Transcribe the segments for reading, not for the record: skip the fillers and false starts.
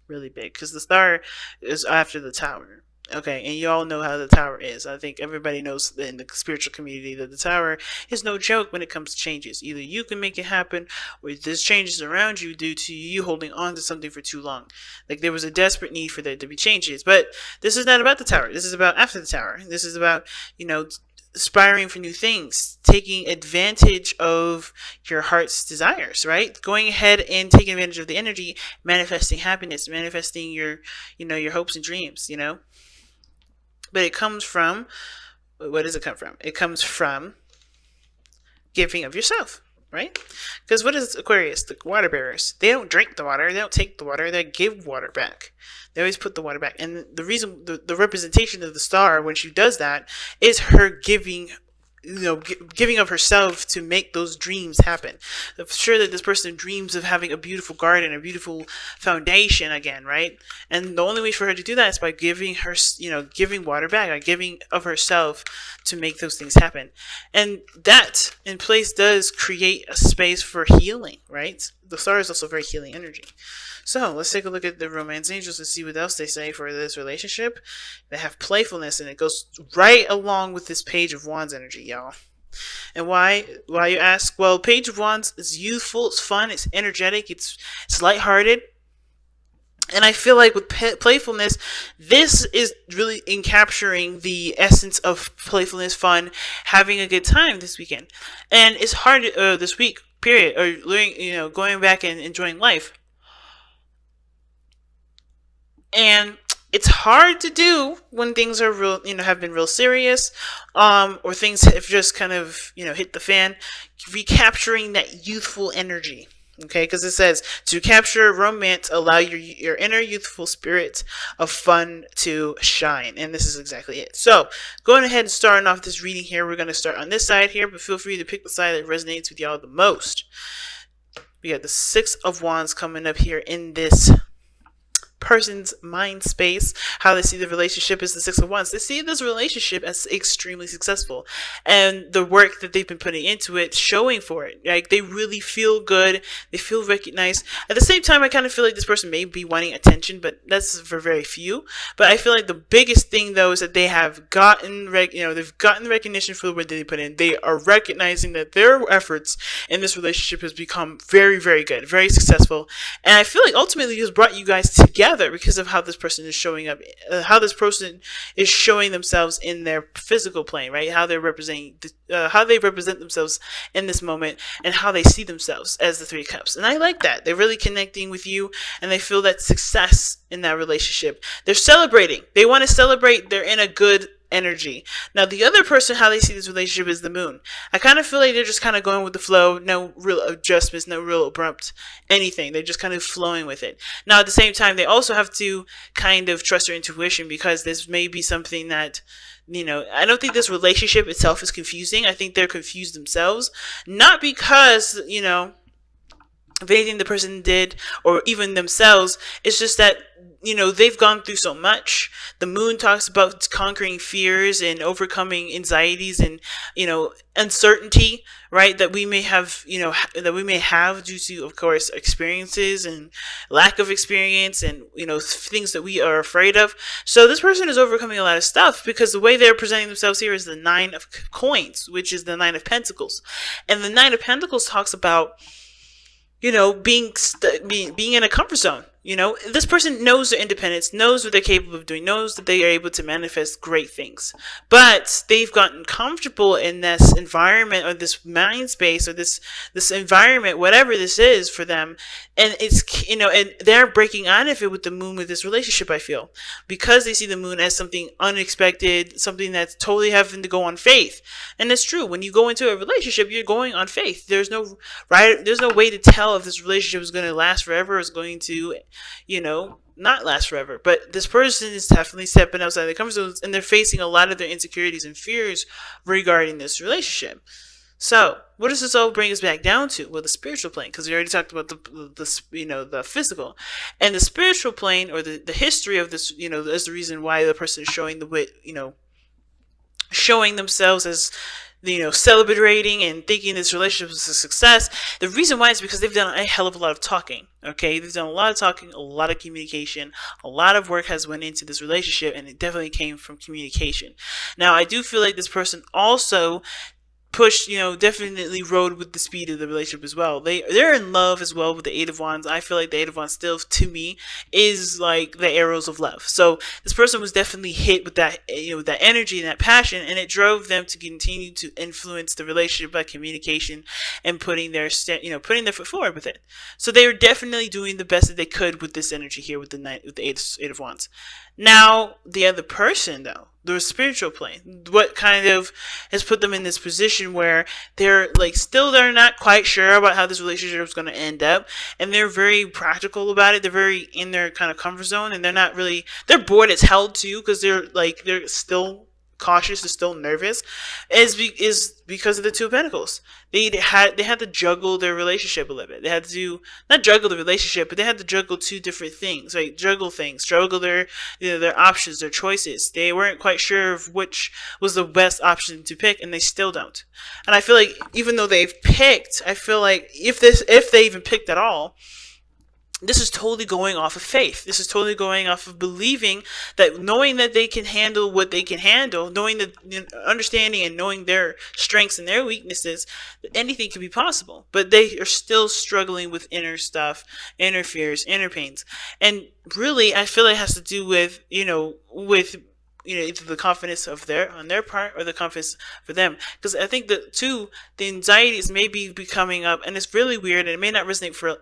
really big, because the star is after the tower. Okay, and you all know how the tower is. I think everybody knows in the spiritual community that the tower is no joke when it comes to changes. Either you can make it happen, or there's changes around you due to you holding on to something for too long. Like there was a desperate need for there to be changes. But this is not about the tower. This is about after the tower. This is about, aspiring for new things, taking advantage of your heart's desires, right? Going ahead and taking advantage of the energy, manifesting happiness, manifesting your hopes and dreams. But it comes from, what does it come from? It comes from giving of yourself, right? Because what is Aquarius? The water bearers. They don't drink the water. They don't take the water. They give water back. They always put the water back. And the reason, the representation of the star when she does that is her giving, giving of herself to make those dreams happen. I'm sure that this person dreams of having a beautiful garden, a beautiful foundation again, right? And the only way for her to do that is by giving her, giving water back, like giving of herself to make those things happen. And that in place does create a space for healing, right? The star is also very healing energy. So let's take a look at the romance angels and see what else they say for this relationship. They have playfulness, and it goes right along with this Page of Wands energy, y'all. And why you ask? Well, Page of Wands is youthful, it's fun, it's energetic, it's lighthearted. And I feel like with playfulness, this is really capturing the essence of playfulness, fun, having a good time this weekend. And it's hard this week, period, or going back and enjoying life. And it's hard to do when things are real, have been real serious, or things have just kind of, hit the fan. Recapturing that youthful energy. Okay, because it says to capture romance, allow your inner youthful spirit of fun to shine. And this is exactly it. So, going ahead and starting off this reading here, we're going to start on this side here, but feel free to pick the side that resonates with y'all the most. We got the Six of Wands coming up here in this person's mind space. How they see the relationship is the Six of Wands. They see this relationship as extremely successful, and the work that they've been putting into it showing for it. Like they really feel good, they feel recognized. At the same time, I kind of feel like this person may be wanting attention, but that's for very few. But I feel like the biggest thing though is that they have gotten they've gotten the recognition for the work that they put in. They are recognizing that their efforts in this relationship has become very, very good, very successful. And I feel like ultimately this brought you guys together because of how this person is showing up, how this person is showing themselves in their physical plane, right? How they're representing, how they represent themselves in this moment, and how they see themselves as the Three of Cups. And I like that. They're really connecting with you, and they feel that success in that relationship. They're celebrating. They want to celebrate. They're in a good energy. Now, the other person, how they see this relationship is the moon. I kind of feel like they're just kind of going with the flow, no real adjustments, no real abrupt anything. They're just kind of flowing with it. Now, at the same time, they also have to kind of trust their intuition, because this may be something that, I don't think this relationship itself is confusing. I think they're confused themselves. Not because, of anything the person did or even themselves. It's just that, they've gone through so much. The moon talks about conquering fears and overcoming anxieties and, uncertainty, right? That we may have, due to, of course, experiences and lack of experience and, things that we are afraid of. So this person is overcoming a lot of stuff, because the way they're presenting themselves here is the Nine of Coins, which is the Nine of Pentacles. And the Nine of Pentacles talks about, being in a comfort zone. This person knows their independence, knows what they're capable of doing, knows that they are able to manifest great things. But they've gotten comfortable in this environment, or this mind space, or this environment, whatever this is for them. And it's, and they're breaking out of it with the moon, with this relationship, I feel. Because they see the moon as something unexpected, something that's totally having to go on faith. And it's true. When you go into a relationship, you're going on faith. There's no way to tell if this relationship is going to last forever, or is going to, not last forever. But this person is definitely stepping outside their comfort zones, and they're facing a lot of their insecurities and fears regarding this relationship. So, what does this all bring us back down to? Well, the spiritual plane, because we already talked about the physical, and the spiritual plane, or the history of this, is the reason why the person is showing showing themselves as celebrating and thinking this relationship is a success. The reason why is because they've done a hell of a lot of talking. Okay, they've done a lot of talking, a lot of communication, a lot of work has went into this relationship, and it definitely came from communication. Now, I do feel like this person also pushed, definitely rode with the speed of the relationship as well. They're in love as well with the Eight of Wands. I feel like the Eight of Wands still, to me, is like the arrows of love. So this person was definitely hit with that, with that energy and that passion, and it drove them to continue to influence the relationship by communication and putting their foot forward with it. So they were definitely doing the best that they could with this energy here with the Eight of Wands. Now, the other person, though, the spiritual plane, what kind of has put them in this position where they're not quite sure about how this relationship is going to end up, and they're very practical about it. They're very in their kind of comfort zone, and they're bored as hell too, because they're still cautious, they're still nervous, is because of the Two of Pentacles. They had to juggle their relationship a little bit. They had to not juggle the relationship, but they had to juggle two different things, right? Juggle their their options, their choices. They weren't quite sure of which was the best option to pick, and they still don't. And I feel like even though they've picked, I feel like if they even picked at all, this is totally going off of faith. This is totally going off of believing that, knowing that they can handle what they can handle, knowing that, understanding and knowing their strengths and their weaknesses, that anything can be possible. But they are still struggling with inner stuff, inner fears, inner pains. And really, I feel it has to do with, either the confidence on their part, or the confidence for them. Because I think the anxieties may be coming up, and it's really weird, and it may not resonate for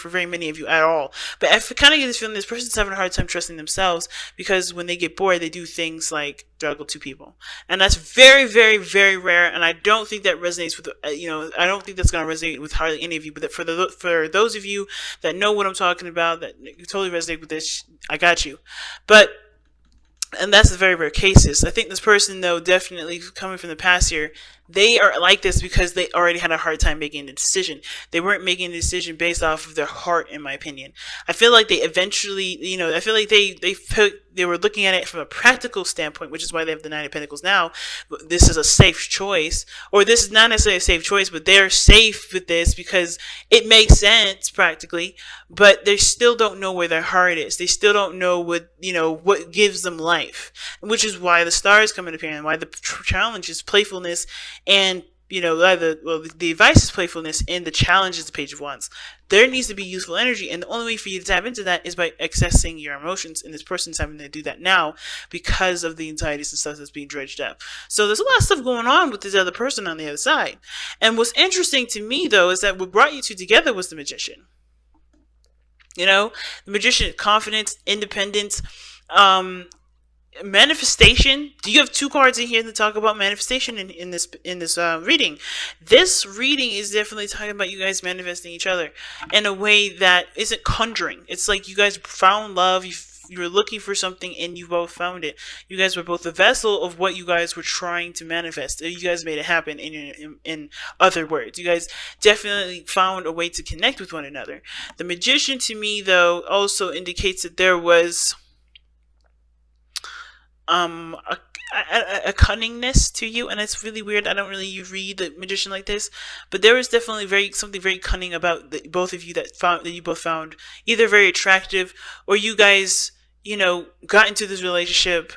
very many of you at all. But I kind of get this feeling this person's having a hard time trusting themselves, because when they get bored, they do things like juggle two people, and that's very, very, very rare. And I don't think that resonates with I don't think that's going to resonate with hardly any of you. But for those of you that know what I'm talking about, that you totally resonate with this, I got you. And that's the very rare cases. I think this person, though, definitely coming from the past here, they are like this because they already had a hard time making a decision. They weren't making a decision based off of their heart, in my opinion. I feel like they eventually, I feel like they were looking at it from a practical standpoint, which is why they have the Nine of Pentacles now. This is a safe choice, or this is not necessarily a safe choice, but they're safe with this because it makes sense practically, but they still don't know where their heart is. They still don't know what gives them life, which is why the stars come into play, and why the challenge is playfulness. And the advice is playfulness, and the challenge is the Page of Wands. There needs to be useful energy, and the only way for you to tap into that is by accessing your emotions, and this person's having to do that now because of the anxieties and stuff that's being dredged up. So there's a lot of stuff going on with this other person on the other side. And what's interesting to me, though, is that what brought you two together was the Magician. The Magician, confidence, independence, manifestation. Do you have two cards in here to talk about manifestation in this reading? This reading is definitely talking about you guys manifesting each other in a way that isn't conjuring. It's like you guys found love, you were looking for something, and you both found it. You guys were both the vessel of what you guys were trying to manifest. You guys made it happen. In other words, you guys definitely found a way to connect with one another. The Magician, to me, though, also indicates that there was a cunningness to you, and it's really weird. I don't really read the Magician like this, but there was definitely something very cunning about both of you that you both found either very attractive, or you guys got into this relationship,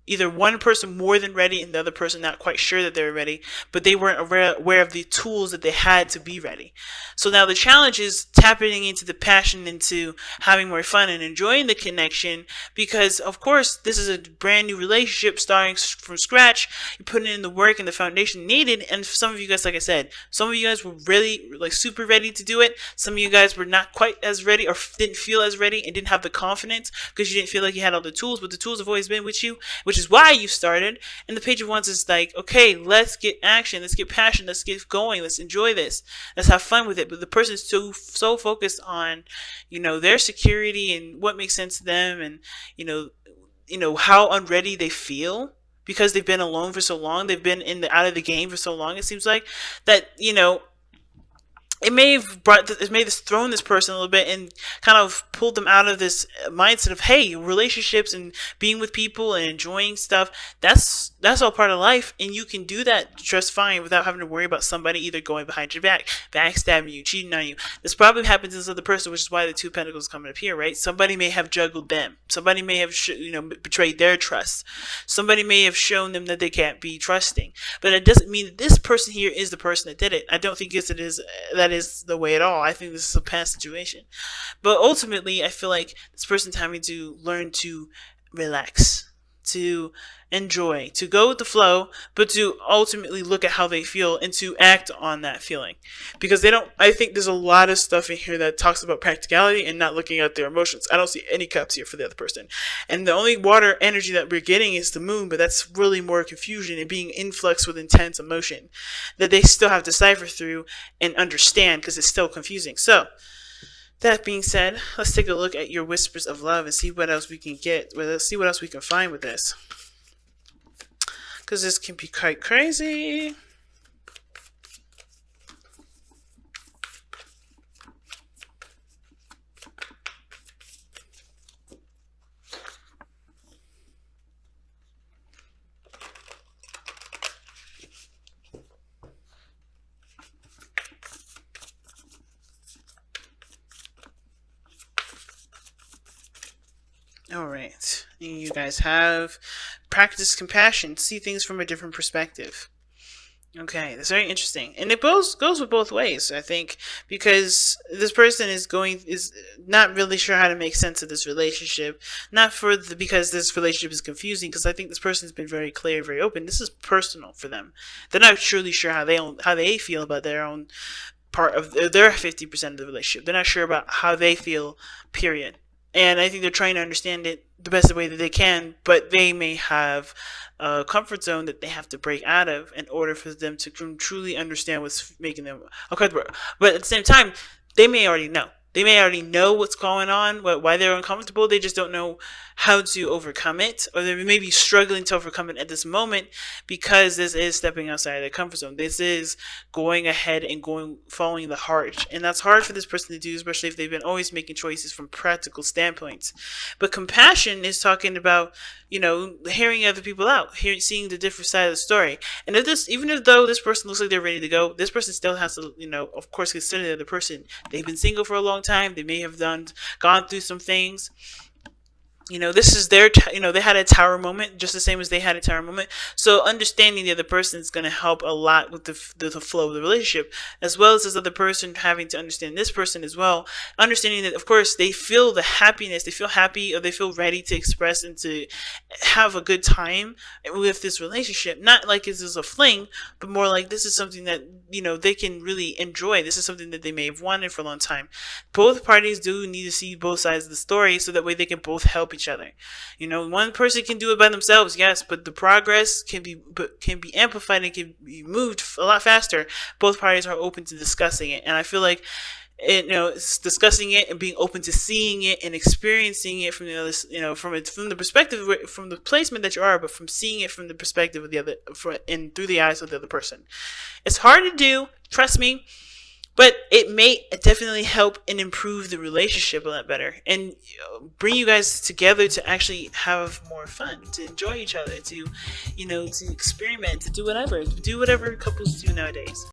either one person more than ready and the other person not quite sure that they were ready, but they weren't aware of the tools that they had to be ready. So now the challenge is tapping into the passion, into having more fun and enjoying the connection, because of course this is a brand new relationship starting from scratch. You're putting in the work and the foundation needed, and for some of you guys, like I said, some of you guys were really super ready to do it. Some of you guys were not quite as ready, or didn't feel as ready, and didn't have the confidence because you didn't feel like you had all the tools, but the tools have always been with you, which is why you started. And the Page of Wands is like, okay, let's get action, let's get passion, let's get going, let's enjoy this, let's have fun with it. But the person is so focused on their security and what makes sense to them, and how unready they feel because they've been alone for so long, they've been out of the game for so long, it seems like, that it may have thrown this person a little bit and kind of pulled them out of this mindset of, hey, relationships and being with people and enjoying stuff, that's that's all part of life, and you can do that just fine without having to worry about somebody either going behind your back, backstabbing you, cheating on you. This probably happens to this other person, which is why the two pentacles coming up here, right? Somebody may have juggled them. Somebody may have betrayed their trust. Somebody may have shown them that they can't be trusting. But it doesn't mean that this person here is the person that did it. I don't think that is the way at all. I think this is a past situation. But ultimately, I feel like this person's having to learn to relax, to enjoy, to go with the flow, but to ultimately look at how they feel and to act on that feeling. Because I think there's a lot of stuff in here that talks about practicality and not looking at their emotions. I don't see any cups here for the other person. And the only water energy that we're getting is the moon, but that's really more confusion and being influx with intense emotion that they still have to cipher through and understand, because it's still confusing. So, that being said, let's take a look at your whispers of love and see what else we can get. Let's see what else we can find with this, because this can be quite crazy. Alright, you guys have practice compassion, see things from a different perspective. Okay, that's very interesting. And it goes with both ways, I think, because this person is not really sure how to make sense of this relationship. Because this relationship is confusing, because I think this person's been very clear, very open. This is personal for them. They're not truly sure how they feel about their own part of their 50% of the relationship. They're not sure about how they feel, period. And I think they're trying to understand it the best way that they can, but they may have a comfort zone that they have to break out of in order for them to truly understand what's making them uncomfortable. But at the same time, they may already know. They may already know what's going on, why they're uncomfortable. They just don't know how to overcome it, or they may be struggling to overcome it at this moment, because this is stepping outside of their comfort zone. This is going ahead and following the heart, and that's hard for this person to do, especially if they've been always making choices from practical standpoints. But compassion is talking about, hearing other people out, seeing the different side of the story. And even though this person looks like they're ready to go, this person still has to, of course, consider the other person. They've been single for a long time. They may have gone through some things. This is their, they had a tower moment just the same as they had a tower moment. So understanding the other person is going to help a lot with the flow of the relationship, as well as this other person having to understand this person as well. Understanding that, of course, they feel the happiness, they feel happy, or they feel ready to express and to have a good time with this relationship. Not like this is a fling, but more like this is something that, they can really enjoy. This is something that they may have wanted for a long time. Both parties do need to see both sides of the story, so that way they can both help each other. One person can do it by themselves, yes, but the progress can be amplified and can be moved a lot faster. Both parties are open to discussing it, and I feel like it's discussing it and being open to seeing it and experiencing it from the other, from the perspective, from the placement that you are, but from seeing it from the perspective of the other, and through the eyes of the other person. It's hard to do, trust me. But it may definitely help and improve the relationship a lot better, and bring you guys together to actually have more fun, to enjoy each other, to experiment, to do whatever couples do nowadays.